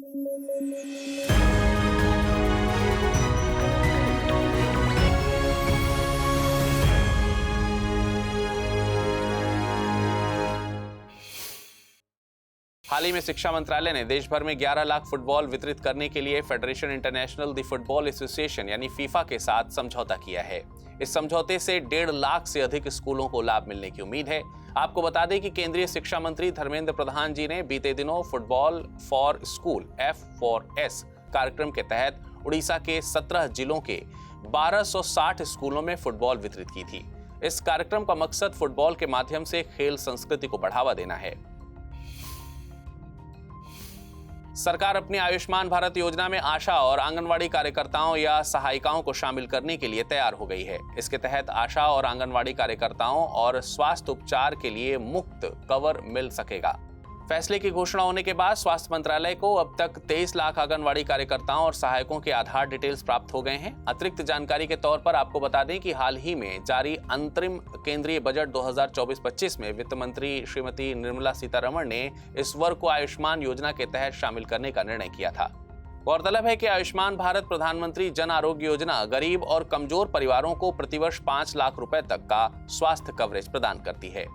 हाल ही में शिक्षा मंत्रालय ने देश भर में 11 लाख फुटबॉल वितरित करने के लिए federation international the football association यानी फीफा के साथ समझौता किया है। इस समझौते से 1.5 लाख से अधिक स्कूलों को लाभ मिलने की उम्मीद है। आपको बता दें कि केंद्रीय शिक्षा मंत्री धर्मेंद्र प्रधान जी ने बीते दिनों फुटबॉल फॉर स्कूल F4S कार्यक्रम के तहत उड़ीसा के 17 जिलों के 1260 स्कूलों में फुटबॉल वितरित की थी। इस कार्यक्रम का मकसद फुटबॉल के माध्यम से खेल संस्कृति को बढ़ावा देना है। सरकार अपनी आयुष्मान भारत योजना में आशा और आंगनवाड़ी कार्यकर्ताओं या सहायिकाओं को शामिल करने के लिए तैयार हो गई है। इसके तहत आशा और आंगनवाड़ी कार्यकर्ताओं और स्वास्थ्य उपचार के लिए मुफ्त कवर मिल सकेगा। फैसले की घोषणा होने के बाद स्वास्थ्य मंत्रालय को अब तक 23 लाख आंगनवाड़ी कार्यकर्ताओं और सहायकों के आधार डिटेल्स प्राप्त हो गए हैं। अतिरिक्त जानकारी के तौर पर आपको बता दें कि हाल ही में जारी अंतरिम केंद्रीय बजट 2024-25 में वित्त मंत्री श्रीमती निर्मला सीतारमण ने इस वर्ग को आयुष्मान योजना के तहत शामिल करने का निर्णय किया था। गौरतलब है कि आयुष्मान भारत प्रधानमंत्री जन आरोग्य योजना गरीब और कमजोर परिवारों को प्रतिवर्ष 5 लाख रुपए तक का स्वास्थ्य कवरेज प्रदान करती है।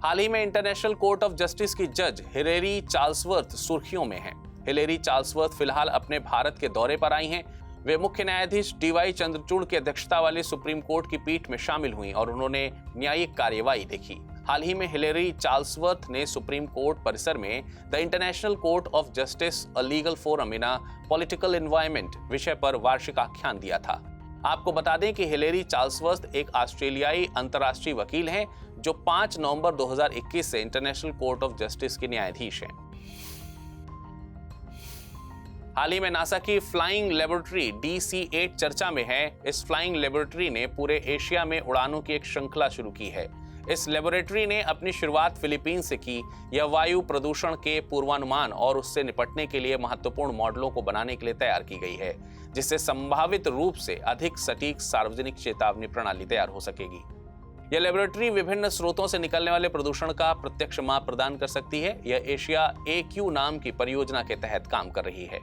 हाल ही में इंटरनेशनल कोर्ट ऑफ जस्टिस की जज हिलेरी चार्ल्सवर्थ सुर्खियों में हैं। हिलेरी चार्ल्सवर्थ फिलहाल अपने भारत के दौरे पर आई हैं। वे मुख्य न्यायाधीश DY चंद्रचूड़ की अध्यक्षता वाली सुप्रीम कोर्ट की पीठ में शामिल हुई और उन्होंने न्यायिक कार्यवाही देखी। हाल ही में हिलेरी चार्ल्सवर्थ ने सुप्रीम कोर्ट परिसर में the international court of justice a legal forum in a political environment विषय पर वार्षिक आख्यान दिया था। आपको बता दें कि हिलेरी चार्ल्सवर्थ एक ऑस्ट्रेलियाई अंतर्राष्ट्रीय वकील हैं जो 5 नवंबर 2021 से इंटरनेशनल कोर्ट ऑफ जस्टिस के न्यायाधीश हैं। हाल ही में नासा की फ्लाइंग लेबोरेटरी DC-8 चर्चा में है। इस फ्लाइंग लेबोरेटरी ने पूरे एशिया में उड़ानों की एक श्रृंखला शुरू की है। इस लेबोरेटरी ने अपनी शुरुआत फिलीपींस से की। यह वायु प्रदूषण के पूर्वानुमान और उससे निपटने के लिए महत्वपूर्ण मॉडलों को बनाने के लिए तैयार की गई है, जिससे संभावित रूप से अधिक सटीक सार्वजनिक चेतावनी प्रणाली तैयार हो सकेगी। यह लेबोरेटरी विभिन्न स्रोतों से निकलने वाले प्रदूषण का प्रत्यक्ष माप प्रदान कर सकती है। यह एशिया AQ नाम की परियोजना के तहत काम कर रही है।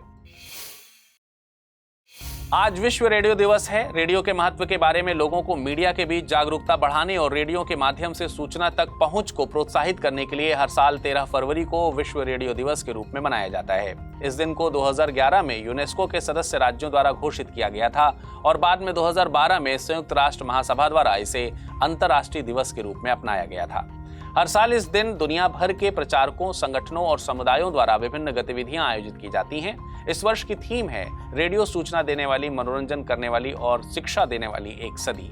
आज विश्व रेडियो दिवस है। रेडियो के महत्व के बारे में लोगों को मीडिया के बीच जागरूकता बढ़ाने और रेडियो के माध्यम से सूचना तक पहुंच को प्रोत्साहित करने के लिए हर साल 13 फरवरी को विश्व रेडियो दिवस के रूप में मनाया जाता है। इस दिन को 2011 में यूनेस्को के सदस्य राज्यों द्वारा घोषित किया गया था और बाद में 2012 में संयुक्त राष्ट्र महासभा द्वारा इसे अंतर्राष्ट्रीय दिवस के रूप में अपनाया गया था। हर साल इस दिन दुनिया भर के प्रचारकों, संगठनों और समुदायों द्वारा विभिन्न गतिविधियां आयोजित की जाती हैं। इस वर्ष की थीम है रेडियो सूचना देने वाली, मनोरंजन करने वाली और शिक्षा देने वाली एक सदी।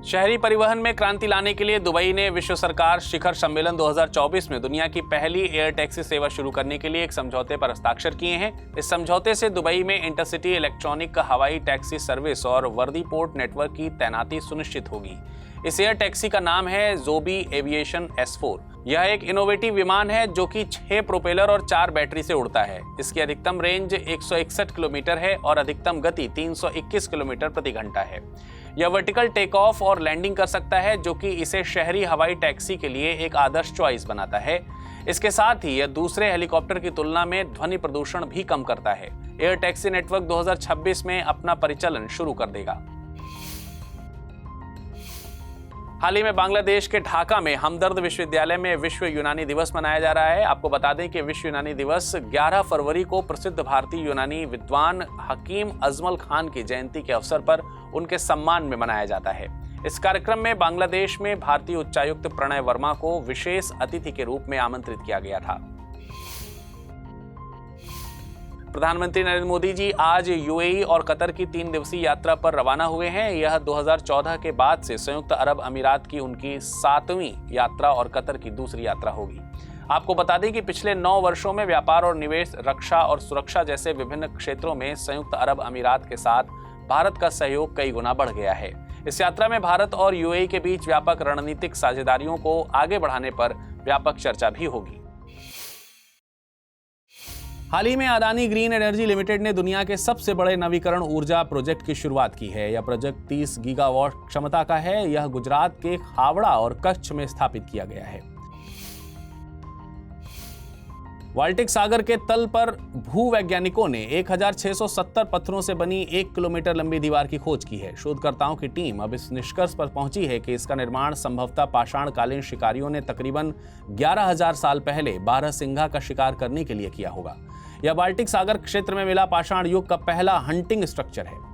शहरी परिवहन में क्रांति लाने के लिए दुबई ने विश्व सरकार शिखर सम्मेलन 2024 में दुनिया की पहली एयर टैक्सी सेवा शुरू करने के लिए एक समझौते पर हस्ताक्षर किए हैं। इस समझौते से दुबई में इंटरसिटी इलेक्ट्रॉनिक हवाई टैक्सी सर्विस और वर्दीपोर्ट नेटवर्क की तैनाती सुनिश्चित होगी। इस एयर टैक्सी का नाम है जोबी एविएशन S4। यह एक इनोवेटिव विमान है जो कि 6 प्रोपेलर और 4 बैटरी से उड़ता है। इसकी अधिकतम रेंज 161 किलोमीटर है और अधिकतम गति 321 किलोमीटर प्रति घंटा है। यह वर्टिकल टेक ऑफ और लैंडिंग कर सकता है, जो कि इसे शहरी हवाई टैक्सी के लिए एक आदर्श चॉइस बनाता है। इसके साथ ही यह दूसरे हेलीकॉप्टर की तुलना में ध्वनि प्रदूषण भी कम करता है। एयर टैक्सी नेटवर्क 2026 में अपना परिचालन शुरू कर देगा। हाल ही में बांग्लादेश के ढाका में हमदर्द विश्वविद्यालय में विश्व यूनानी दिवस मनाया जा रहा है। आपको बता दें कि विश्व यूनानी दिवस 11 फरवरी को प्रसिद्ध भारतीय यूनानी विद्वान हकीम अजमल खान की जयंती के अवसर पर उनके सम्मान में मनाया जाता है। इस कार्यक्रम में बांग्लादेश में भारतीय उच्चायुक्त प्रणय वर्मा को विशेष अतिथि के रूप में आमंत्रित किया गया था। प्रधानमंत्री नरेंद्र मोदी जी आज UAE और कतर की 3 दिवसीय यात्रा पर रवाना हुए हैं। यह 2014 के बाद से संयुक्त अरब अमीरात की उनकी 7वीं यात्रा और कतर की दूसरी यात्रा होगी। आपको बता दें कि पिछले 9 वर्षों में व्यापार और निवेश, रक्षा और सुरक्षा जैसे विभिन्न क्षेत्रों में संयुक्त अरब अमीरात के साथ भारत का सहयोग कई गुना बढ़ गया है। इस यात्रा में भारत और UAE के बीच व्यापक रणनीतिक साझेदारियों को आगे बढ़ाने पर व्यापक चर्चा भी होगी। हाल ही में अदानी ग्रीन एनर्जी लिमिटेड ने दुनिया के सबसे बड़े नवीकरण ऊर्जा प्रोजेक्ट की शुरुआत की है। यह प्रोजेक्ट 30 गीगावाट क्षमता का है। यह गुजरात के हावड़ा और कच्छ में स्थापित किया गया है। बाल्टिक सागर के तल पर भूवैज्ञानिकों ने 1670 पत्थरों से बनी 1 किलोमीटर लंबी दीवार की खोज की है। शोधकर्ताओं की टीम अब इस निष्कर्ष पर पहुंची है कि इसका निर्माण संभवतः पाषाणकालीन शिकारियों ने तकरीबन 11,000 साल पहले बारहसिंघा का शिकार करने के लिए किया होगा। यह बाल्टिक सागर क्षेत्र में मिला पाषाण युग का पहला हंटिंग स्ट्रक्चर है।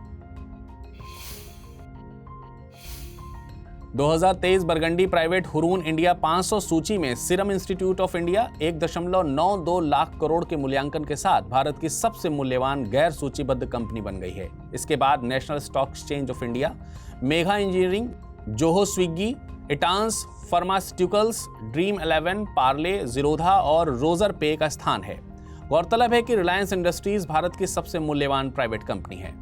2023 बरगंडी प्राइवेट हुरून इंडिया 500 सूची में serum institute of India 1.92 lakh crore के मूल्यांकन के साथ भारत की सबसे मूल्यवान गैर सूचीबद्ध कंपनी बन गई है। इसके बाद National Stock Exchange of India, Megha Engineering, Zoho Swiggy, इटांस फार्मास्यूटिकल्स, ड्रीम 11, पार्ले, जीरोधा और रोजर पे का स्थान है। गौरतलब है कि रिलायंस इंडस्ट्रीज भारत की सबसे मूल्यवान प्राइवेट कंपनी है।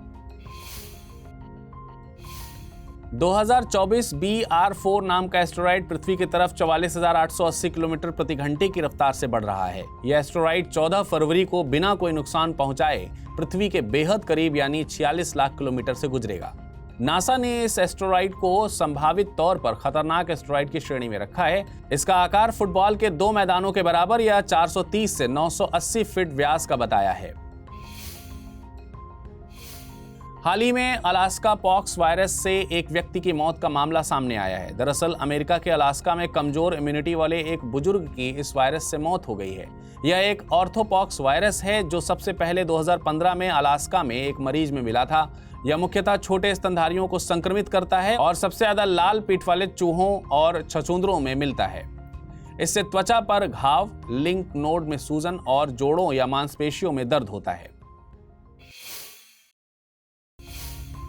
2024 BR4 नाम का एस्टेरॉयड पृथ्वी की तरफ 44,880 किलोमीटर प्रति घंटे की रफ्तार से बढ़ रहा है। यह एस्टेरॉयड 14 फरवरी को बिना कोई नुकसान पहुंचाए पृथ्वी के बेहद करीब यानी 46 लाख किलोमीटर से गुजरेगा। नासा ने इस एस्टेरॉयड को संभावित तौर पर खतरनाक एस्टेरॉयड की श्रेणी में रखा है। इसका आकार फुटबॉल के 2 मैदानों के बराबर या 430 से 980 फीट व्यास का बताया है। हाल ही में अलास्का पॉक्स वायरस से एक व्यक्ति की मौत का मामला सामने आया है। दरअसल अमेरिका के अलास्का में कमजोर इम्यूनिटी वाले एक बुजुर्ग की इस वायरस से मौत हो गई है। यह एक ऑर्थोपॉक्स वायरस है जो सबसे पहले 2015 में अलास्का में एक मरीज में मिला था। यह मुख्यतः छोटे स्तनधारियों को संक्रमित करता है और सबसे ज्यादा लाल पीठ वाले चूहों और छछूंदरों में मिलता है। इससे त्वचा पर घाव, लिंक नोड में सूजन और जोड़ों या मांसपेशियों में दर्द होता है।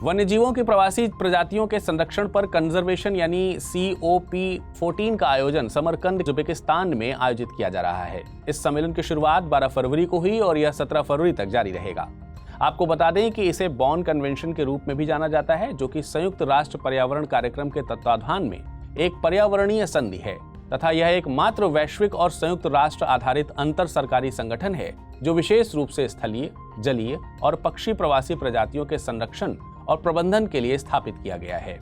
वन्यजीवों की प्रवासी प्रजातियों के संरक्षण पर कंजर्वेशन यानी COP14 का आयोजन समरकंद, उज्बेकिस्तान में आयोजित किया जा रहा है। इस सम्मेलन की शुरुआत 12 फरवरी को हुई और यह 17 फरवरी तक जारी रहेगा। आपको बता दें कि इसे बॉन कन्वेंशन के रूप में भी जाना जाता है, जो कि संयुक्त राष्ट्र पर्यावरण कार्यक्रम के तत्वाधान में एक पर्यावरणीय संधि है तथा यह एक मात्र वैश्विक और संयुक्त राष्ट्र आधारित अंतर सरकारी संगठन है जो विशेष रूप से स्थलीय, जलीय और पक्षी प्रवासी प्रजातियों के संरक्षण और प्रबंधन के लिए स्थापित किया गया है।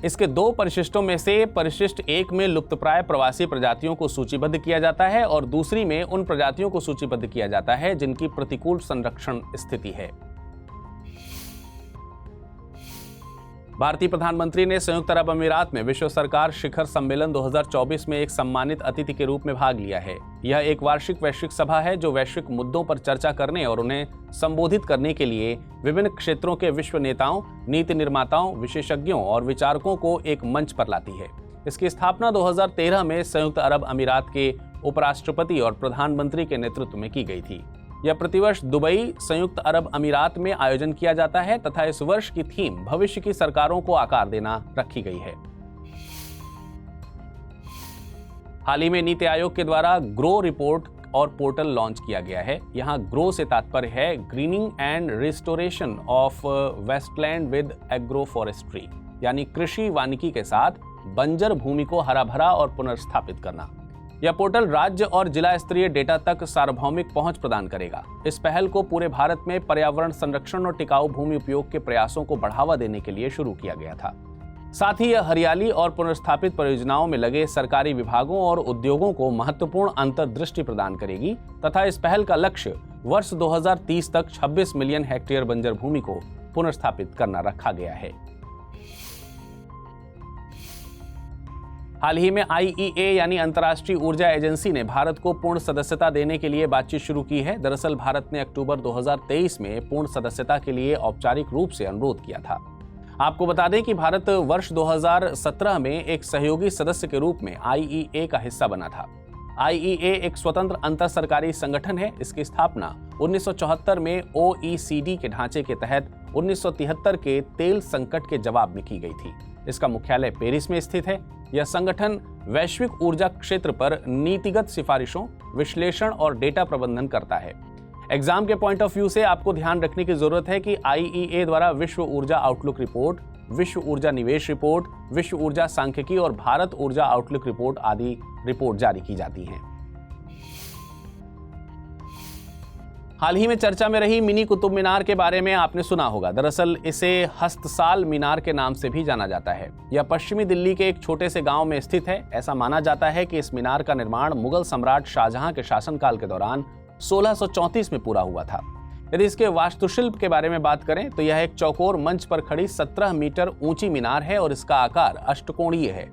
इसके 2 परिशिष्टों में से परिशिष्ट 1 में लुप्तप्राय प्रवासी प्रजातियों को सूचीबद्ध किया जाता है और दूसरी में उन प्रजातियों को सूचीबद्ध किया जाता है जिनकी प्रतिकूल संरक्षण स्थिति है। भारतीय प्रधानमंत्री ने संयुक्त अरब अमीरात में विश्व सरकार शिखर सम्मेलन 2024 में एक सम्मानित अतिथि के रूप में भाग लिया है। यह एक वार्षिक वैश्विक सभा है जो वैश्विक मुद्दों पर चर्चा करने और उन्हें संबोधित करने के लिए विभिन्न क्षेत्रों के विश्व नेताओं, नीति निर्माताओं, विशेषज्ञों और विचारकों को एक मंच पर लाती है। इसकी स्थापना 2013 में संयुक्त अरब अमीरात के उपराष्ट्रपति और प्रधानमंत्री के नेतृत्व में की गई थी। यह प्रतिवर्ष दुबई, संयुक्त अरब अमीरात में आयोजन किया जाता है तथा इस वर्ष की थीम भविष्य की सरकारों को आकार देना रखी गई है। हाल ही में नीति आयोग के द्वारा ग्रो रिपोर्ट और पोर्टल लॉन्च किया गया है। यहाँ ग्रो से तात्पर्य है greening and restoration of wasteland with agroforestry, यानी कृषि वानिकी के साथ बंजर भूमि को हरा भरा और पुनर्स्थापित करना। यह पोर्टल राज्य और जिला स्तरीय डेटा तक सार्वभौमिक पहुंच प्रदान करेगा। इस पहल को पूरे भारत में पर्यावरण संरक्षण और टिकाऊ भूमि उपयोग के प्रयासों को बढ़ावा देने के लिए शुरू किया गया था। साथ ही यह हरियाली और पुनर्स्थापित परियोजनाओं में लगे सरकारी विभागों और उद्योगों को महत्वपूर्ण अंतर्दृष्टि प्रदान करेगी तथा इस पहल का लक्ष्य वर्ष 2030 तक 26 मिलियन हेक्टेयर बंजर भूमि को पुनर्स्थापित करना रखा गया है। हाल ही में IEA यानी अंतर्राष्ट्रीय ऊर्जा एजेंसी ने भारत को पूर्ण सदस्यता देने के लिए बातचीत शुरू की है। दरअसल भारत ने अक्टूबर 2023 में पूर्ण सदस्यता के लिए औपचारिक रूप से अनुरोध किया था। आपको बता दें कि भारत वर्ष 2017 में एक सहयोगी सदस्य के रूप में IEA का हिस्सा बना था। IEA एक स्वतंत्र अंतर सरकारी संगठन है। इसकी स्थापना 1974 में OECD के ढांचे के तहत 1973 के तेल संकट के जवाब में की गई थी। इसका मुख्यालय पेरिस में स्थित है। यह संगठन वैश्विक ऊर्जा क्षेत्र पर नीतिगत सिफारिशों, विश्लेषण और डेटा प्रबंधन करता है। एग्जाम के पॉइंट ऑफ व्यू से आपको ध्यान रखने की जरूरत है कि IEA द्वारा विश्व ऊर्जा आउटलुक रिपोर्ट, विश्व ऊर्जा निवेश रिपोर्ट, विश्व ऊर्जा सांख्यिकी और भारत ऊर्जा आउटलुक रिपोर्ट आदि रिपोर्ट जारी की जाती हैं। हाल ही में चर्चा में रही मिनी कुतुब मीनार के बारे में आपने सुना होगा। दरअसल इसे हस्तसाल मीनार के नाम से भी जाना जाता है। यह पश्चिमी दिल्ली के एक छोटे से गांव में स्थित है। ऐसा माना जाता है कि इस मीनार का निर्माण मुगल सम्राट शाहजहां के शासनकाल के दौरान 1634 में पूरा हुआ था। यदि इसके वास्तुशिल्प के बारे में बात करें तो यह एक चौकोर मंच पर खड़ी 17 मीटर ऊंची मीनार है और इसका आकार अष्टकोणीय है।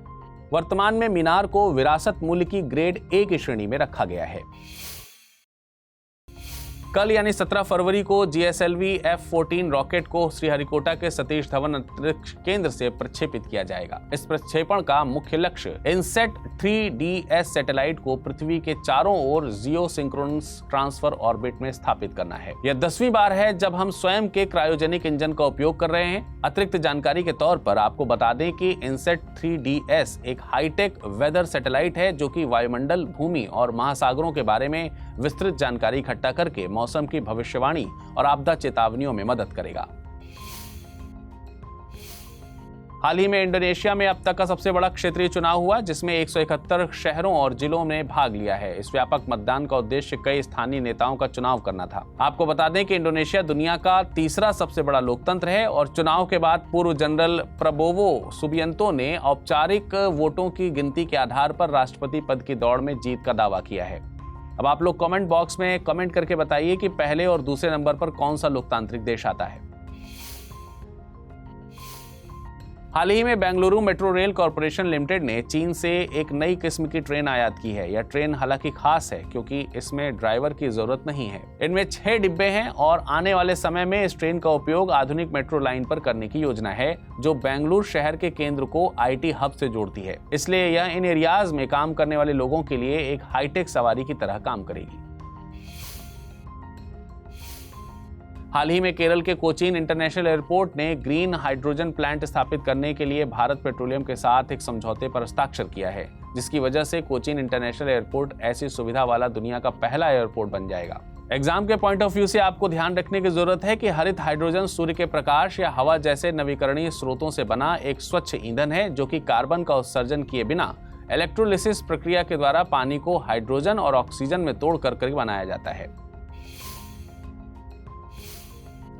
वर्तमान में मीनार को विरासत मूल्य की ग्रेड ए की श्रेणी में रखा गया है। कल यानी 17 फरवरी को GSLV F-14 रॉकेट को श्रीहरिकोटा के सतीश धवन अंतरिक्ष केंद्र से प्रक्षेपित किया जाएगा। इस प्रक्षेपण का मुख्य लक्ष्य इनसेट 3DS सैटेलाइट को पृथ्वी के चारों ओर जियो सिंक्रोनस ट्रांसफर ऑर्बिट में स्थापित करना है। यह 10वीं बार है जब हम स्वयं के क्रायोजेनिक इंजन का उपयोग कर रहे हैं। अतिरिक्त जानकारी के तौर पर आपको बता दें कि इनसेट 3DS एक हाईटेक वेदर सैटेलाइट है जो कि वायुमंडल, भूमि और महासागरों के बारे में विस्तृत जानकारी इकट्ठा करके मौसम की भविष्यवाणी और आपदा चेतावनियों में मदद करेगा। हाल ही में इंडोनेशिया में अब तक का सबसे बड़ा क्षेत्रीय चुनाव हुआ, जिसमें 171 शहरों और जिलों ने भाग लिया है। इस व्यापक मतदान का उद्देश्य कई स्थानीय नेताओं का चुनाव करना था। आपको बता दें कि इंडोनेशिया दुनिया का तीसरा सबसे बड़ा लोकतंत्र है और चुनाव के बाद पूर्व जनरल प्रबोवो सुबियंतो ने औपचारिक वोटों की गिनती के आधार पर राष्ट्रपति पद की दौड़ में जीत का दावा किया है। अब आप लोग कमेंट बॉक्स में कमेंट करके बताइए कि पहले और दूसरे नंबर पर कौन सा लोकतांत्रिक देश आता है। हाल ही में Bengaluru metro rail corporation limited ने चीन से एक नई किस्म की ट्रेन आयात की है। यह ट्रेन हालांकि खास है क्योंकि इसमें ड्राइवर की जरूरत नहीं है। इनमें 6 डिब्बे हैं और आने वाले समय में इस ट्रेन का उपयोग आधुनिक मेट्रो लाइन पर करने की योजना है, जो बेंगलुरु शहर के केंद्र को IT हब से जोड़ती है। इसलिए यह इन एरियाज में काम करने वाले लोगों के लिए एक हाईटेक सवारी की तरह काम करेगी। हाल ही में केरल के कोचीन इंटरनेशनल एयरपोर्ट ने ग्रीन हाइड्रोजन प्लांट स्थापित करने के लिए भारत पेट्रोलियम के साथ एक समझौते पर हस्ताक्षर किया है, जिसकी वजह से कोचीन इंटरनेशनल एयरपोर्ट ऐसी सुविधा वाला दुनिया का पहला एयरपोर्ट बन जाएगा। एग्जाम के पॉइंट ऑफ व्यू से आपको ध्यान रखने की जरूरत है कि हरित हाइड्रोजन सूर्य के प्रकाश या हवा जैसे नवीकरणीय स्रोतों से बना एक स्वच्छ ईंधन है, जो कि कार्बन का उत्सर्जन किए बिना इलेक्ट्रोलिसिस प्रक्रिया के द्वारा पानी को हाइड्रोजन और ऑक्सीजन में तोड़ कर बनाया जाता है।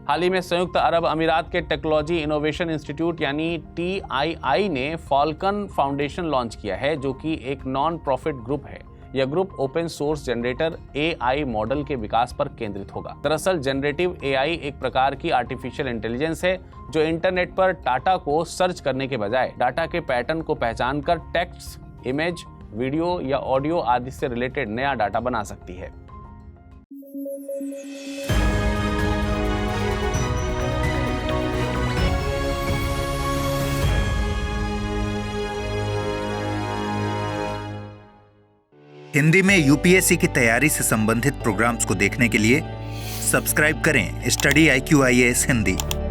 हाल ही में संयुक्त अरब अमीरात के टेक्नोलॉजी इनोवेशन इंस्टीट्यूट यानी TII ने फॉल्कन फाउंडेशन लॉन्च किया है, जो कि एक नॉन प्रॉफिट ग्रुप है। यह group open source generator AI model के विकास पर केंद्रित होगा। दरअसल जनरेटिव AI एक प्रकार की आर्टिफिशियल इंटेलिजेंस है जो इंटरनेट पर डाटा को सर्च करने के बजाय डाटा के पैटर्न को पहचान कर टेक्स्ट, इमेज, वीडियो या ऑडियो आदि से रिलेटेड नया डाटा बना सकती है। हिंदी में UPSC की तैयारी से संबंधित प्रोग्राम्स को देखने के लिए सब्सक्राइब करें स्टडी IQ IAS हिंदी।